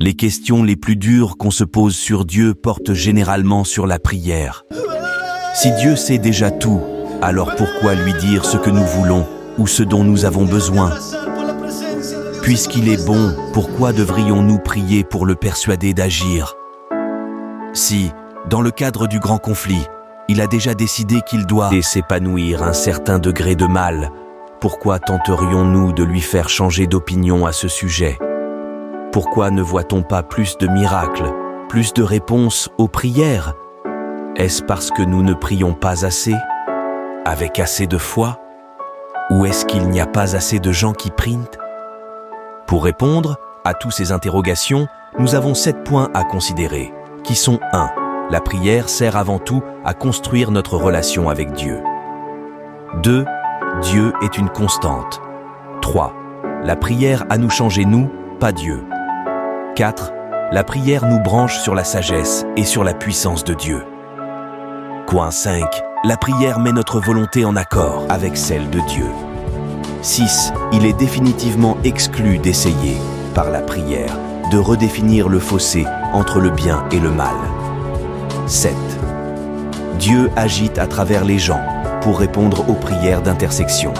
Les questions les plus dures qu'on se pose sur Dieu portent généralement sur la prière. Si Dieu sait déjà tout, alors pourquoi lui dire ce que nous voulons ou ce dont nous avons besoin? Puisqu'il est bon, pourquoi devrions-nous prier pour le persuader d'agir? Si, dans le cadre du grand conflit, il a déjà décidé qu'il doit s'épanouir un certain degré de mal, pourquoi tenterions-nous de lui faire changer d'opinion à ce sujet? Pourquoi ne voit-on pas plus de miracles, plus de réponses aux prières? Est-ce parce que nous ne prions pas assez? Avec assez de foi? Ou est-ce qu'il n'y a pas assez de gens qui prient? Pour répondre à toutes ces interrogations, nous avons 7 points à considérer, qui sont 1. La prière sert avant tout à construire notre relation avec Dieu. 2. Dieu est une constante. 3. La prière a nous changer nous, pas Dieu. 4. La prière nous branche sur la sagesse et sur la puissance de Dieu. Point 5. La prière met notre volonté en accord avec celle de Dieu. 6. Il est définitivement exclu d'essayer, par la prière, de redéfinir le fossé entre le bien et le mal. 7. Dieu agite à travers les gens pour répondre aux prières d'intercession.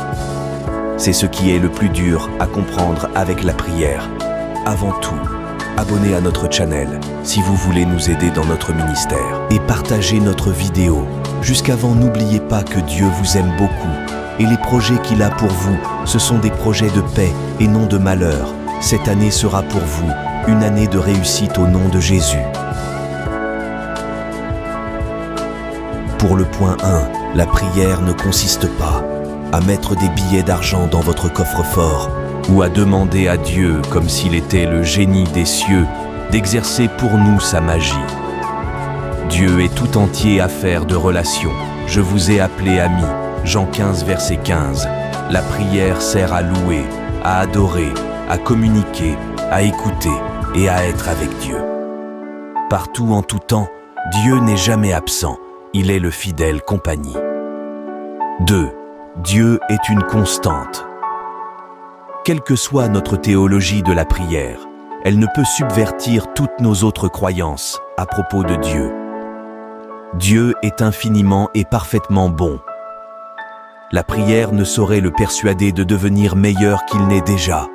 C'est ce qui est le plus dur à comprendre avec la prière. Avant tout, abonnez à notre channel si vous voulez nous aider dans notre ministère et partagez notre vidéo. Jusqu'avant, n'oubliez pas que Dieu vous aime beaucoup et les projets qu'il a pour vous, ce sont des projets de paix et non de malheur. Cette année sera pour vous une année de réussite au nom de Jésus. Pour le point 1, la prière ne consiste pas à mettre des billets d'argent dans votre coffre-fort ou à demander à Dieu, comme s'il était le génie des cieux, d'exercer pour nous sa magie. Dieu est tout entier affaire de relations. Je vous ai appelés amis. Jean 15, verset 15. La prière sert à louer, à adorer, à communiquer, à écouter et à être avec Dieu. Partout en tout temps, Dieu n'est jamais absent. Il est le fidèle compagnie. 2. Dieu est une constante. Quelle que soit notre théologie de la prière, elle ne peut subvertir toutes nos autres croyances à propos de Dieu. Dieu est infiniment et parfaitement bon. La prière ne saurait le persuader de devenir meilleur qu'il n'est déjà.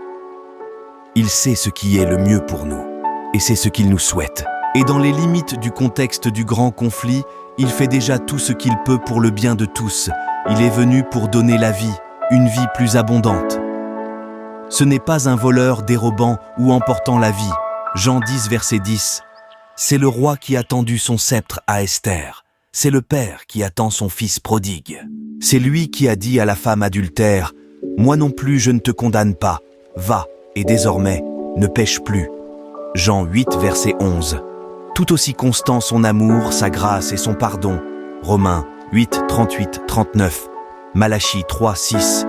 Il sait ce qui est le mieux pour nous, et c'est ce qu'il nous souhaite. Et dans les limites du contexte du grand conflit, il fait déjà tout ce qu'il peut pour le bien de tous. Il est venu pour donner la vie, une vie plus abondante. Ce n'est pas un voleur dérobant ou emportant la vie. Jean 10, verset 10. C'est le roi qui a tendu son sceptre à Esther. C'est le père qui attend son fils prodigue. C'est lui qui a dit à la femme adultère, « Moi non plus je ne te condamne pas. Va, et désormais, ne pêche plus. » Jean 8, verset 11. Tout aussi constant son amour, sa grâce et son pardon. Romains 8, 38, 39. Malachie 3, 6.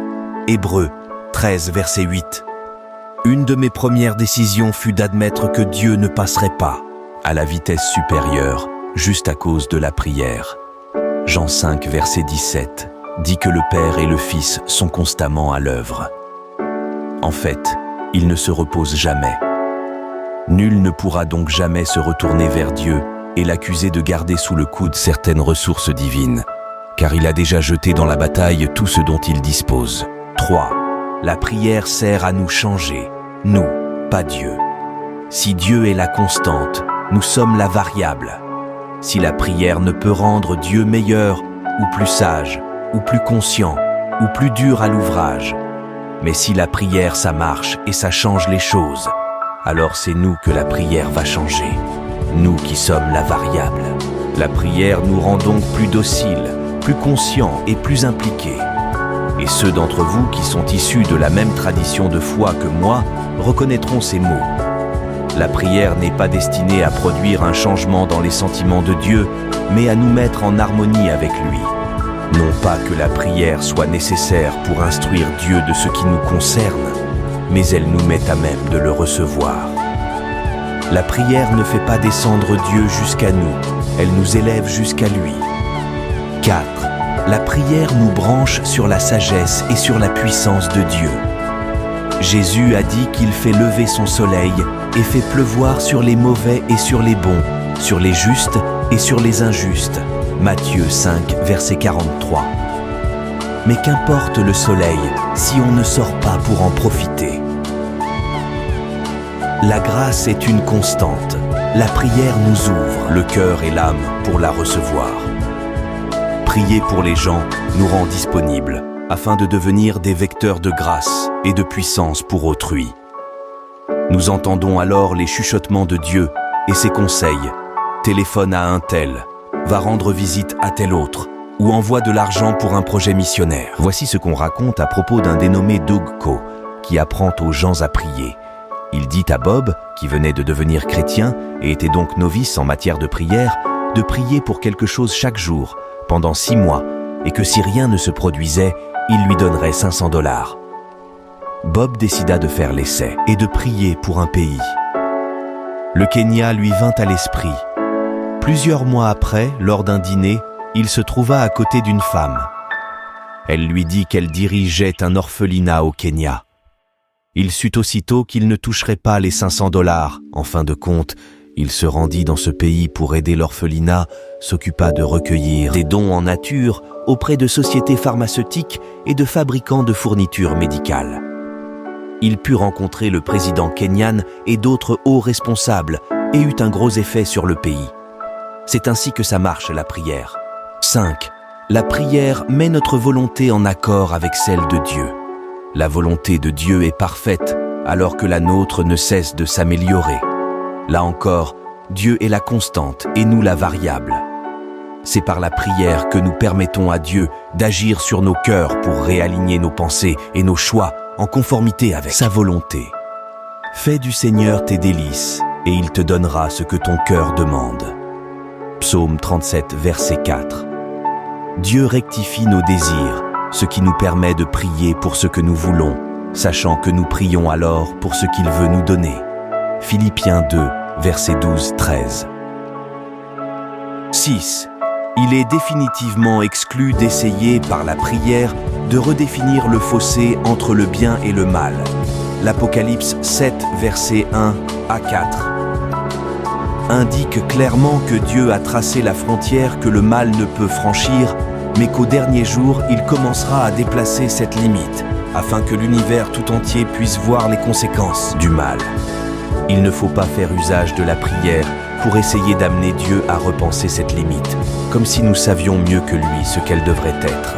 Hébreux 13, verset 8. Une de mes premières décisions fut d'admettre que Dieu ne passerait pas à la vitesse supérieure, juste à cause de la prière. Jean 5, verset 17, dit que le Père et le Fils sont constamment à l'œuvre. En fait, ils ne se reposent jamais. Nul ne pourra donc jamais se retourner vers Dieu et l'accuser de garder sous le coude certaines ressources divines, car il a déjà jeté dans la bataille tout ce dont il dispose. 3. La prière sert à nous changer, nous, pas Dieu. Si Dieu est la constante, nous sommes la variable. Si la prière ne peut rendre Dieu meilleur, ou plus sage, ou plus conscient, ou plus dur à l'ouvrage, mais si la prière ça marche et ça change les choses, alors c'est nous que la prière va changer, nous qui sommes la variable. La prière nous rend donc plus dociles, plus conscients et plus impliqués. Et ceux d'entre vous qui sont issus de la même tradition de foi que moi reconnaîtront ces mots. La prière n'est pas destinée à produire un changement dans les sentiments de Dieu, mais à nous mettre en harmonie avec lui. Non pas que la prière soit nécessaire pour instruire Dieu de ce qui nous concerne, mais elle nous met à même de le recevoir. La prière ne fait pas descendre Dieu jusqu'à nous, elle nous élève jusqu'à lui. 4. La prière nous branche sur la sagesse et sur la puissance de Dieu. Jésus a dit qu'il fait lever son soleil et fait pleuvoir sur les mauvais et sur les bons, sur les justes et sur les injustes. Matthieu 5, verset 43. Mais qu'importe le soleil si on ne sort pas pour en profiter. La grâce est une constante. La prière nous ouvre le cœur et l'âme pour la recevoir. Prier pour les gens nous rend disponibles afin de devenir des vecteurs de grâce et de puissance pour autrui. Nous entendons alors les chuchotements de Dieu et ses conseils. Téléphone à un tel, va rendre visite à tel autre, ou envoie de l'argent pour un projet missionnaire. Voici ce qu'on raconte à propos d'un dénommé Doug Coe, qui apprend aux gens à prier. Il dit à Bob, qui venait de devenir chrétien et était donc novice en matière de prière, de prier pour quelque chose chaque jour, pendant 6 mois, et que si rien ne se produisait, il lui donnerait $500. Bob décida de faire l'essai et de prier pour un pays. Le Kenya lui vint à l'esprit. Plusieurs mois après, lors d'un dîner, il se trouva à côté d'une femme. Elle lui dit qu'elle dirigeait un orphelinat au Kenya. Il sut aussitôt qu'il ne toucherait pas les $500. En fin de compte, il se rendit dans ce pays pour aider l'orphelinat, s'occupa de recueillir des dons en nature auprès de sociétés pharmaceutiques et de fabricants de fournitures médicales. Il put rencontrer le président kenyan et d'autres hauts responsables et eut un gros effet sur le pays. C'est ainsi que ça marche, la prière. 5. La prière met notre volonté en accord avec celle de Dieu. La volonté de Dieu est parfaite, alors que la nôtre ne cesse de s'améliorer. Là encore, Dieu est la constante et nous la variable. C'est par la prière que nous permettons à Dieu d'agir sur nos cœurs pour réaligner nos pensées et nos choix en conformité avec sa volonté. Fais du Seigneur tes délices, et il te donnera ce que ton cœur demande. Psaume 37, verset 4. Dieu rectifie nos désirs, ce qui nous permet de prier pour ce que nous voulons, sachant que nous prions alors pour ce qu'il veut nous donner. Philippiens 2, verset 12-13. 6. Il est définitivement exclu d'essayer par la prière de redéfinir le fossé entre le bien et le mal. L'Apocalypse 7, verset 1 à 4 indique clairement que Dieu a tracé la frontière que le mal ne peut franchir, mais qu'au dernier jour, il commencera à déplacer cette limite, afin que l'univers tout entier puisse voir les conséquences du mal. Il ne faut pas faire usage de la prière pour essayer d'amener Dieu à repenser cette limite, comme si nous savions mieux que lui ce qu'elle devrait être.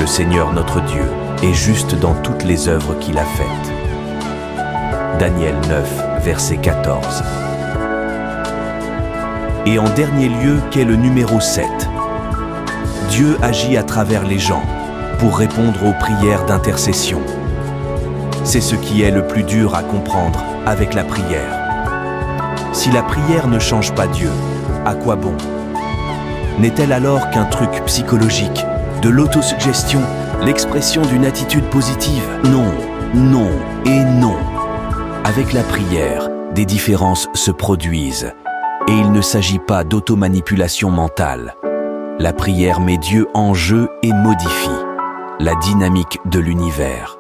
Le Seigneur notre Dieu est juste dans toutes les œuvres qu'il a faites. Daniel 9, verset 14. Et en dernier lieu, qu'est le numéro 7. Dieu agit à travers les gens pour répondre aux prières d'intercession. C'est ce qui est le plus dur à comprendre avec la prière. Si la prière ne change pas Dieu, à quoi bon? N'est-elle alors qu'un truc psychologique, de l'autosuggestion, l'expression d'une attitude positive? Non, non et non. Avec la prière, des différences se produisent. Et il ne s'agit pas d'automanipulation mentale. La prière met Dieu en jeu et modifie la dynamique de l'univers.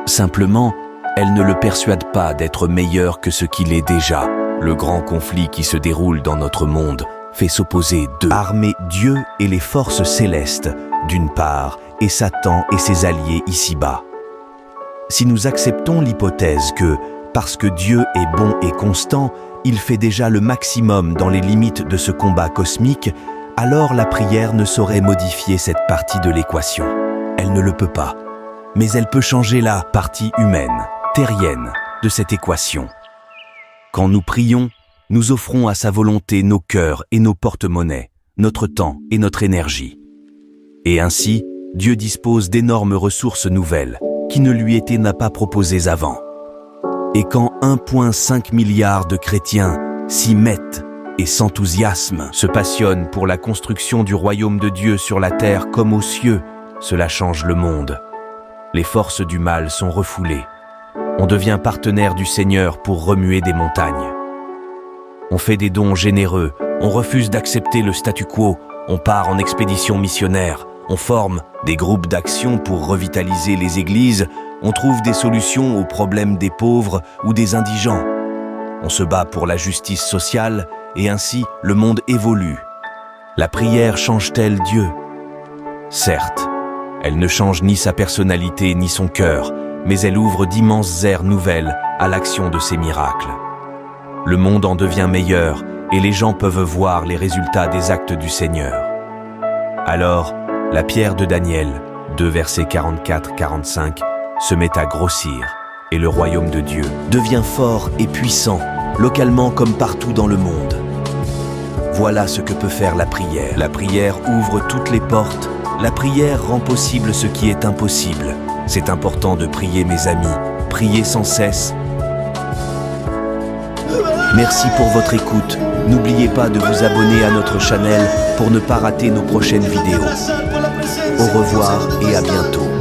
Simplement, elle ne le persuade pas d'être meilleur que ce qu'il est déjà. Le grand conflit qui se déroule dans notre monde fait s'opposer deux armées, Dieu et les forces célestes, d'une part, et Satan et ses alliés ici-bas. Si nous acceptons l'hypothèse que, parce que Dieu est bon et constant, il fait déjà le maximum dans les limites de ce combat cosmique, alors la prière ne saurait modifier cette partie de l'équation. Elle ne le peut pas. Mais elle peut changer la partie humaine, terrienne, de cette équation. Quand nous prions, nous offrons à sa volonté nos cœurs et nos porte-monnaies, notre temps et notre énergie. Et ainsi, Dieu dispose d'énormes ressources nouvelles qui ne lui étaient pas proposées avant. Et quand 1,5 milliard de chrétiens s'y mettent et s'enthousiasment, se passionnent pour la construction du royaume de Dieu sur la terre comme aux cieux, cela change le monde. Les forces du mal sont refoulées. On devient partenaire du Seigneur pour remuer des montagnes. On fait des dons généreux, on refuse d'accepter le statu quo, on part en expédition missionnaire, on forme des groupes d'action pour revitaliser les églises, On trouve des solutions aux problèmes des pauvres ou des indigents. On se bat pour la justice sociale et ainsi le monde évolue. La prière change-t-elle Dieu? Certes, elle ne change ni sa personnalité ni son cœur, mais elle ouvre d'immenses aires nouvelles à l'action de ses miracles. Le monde en devient meilleur et les gens peuvent voir les résultats des actes du Seigneur. Alors, la pierre de Daniel, 2 versets 44-45, se met à grossir et le royaume de Dieu devient fort et puissant, localement comme partout dans le monde. Voilà ce que peut faire la prière. La prière ouvre toutes les portes. La prière rend possible ce qui est impossible. C'est important de prier, mes amis. Priez sans cesse. Merci pour votre écoute. N'oubliez pas de vous abonner à notre chaîne pour ne pas rater nos prochaines vidéos. Au revoir et à bientôt.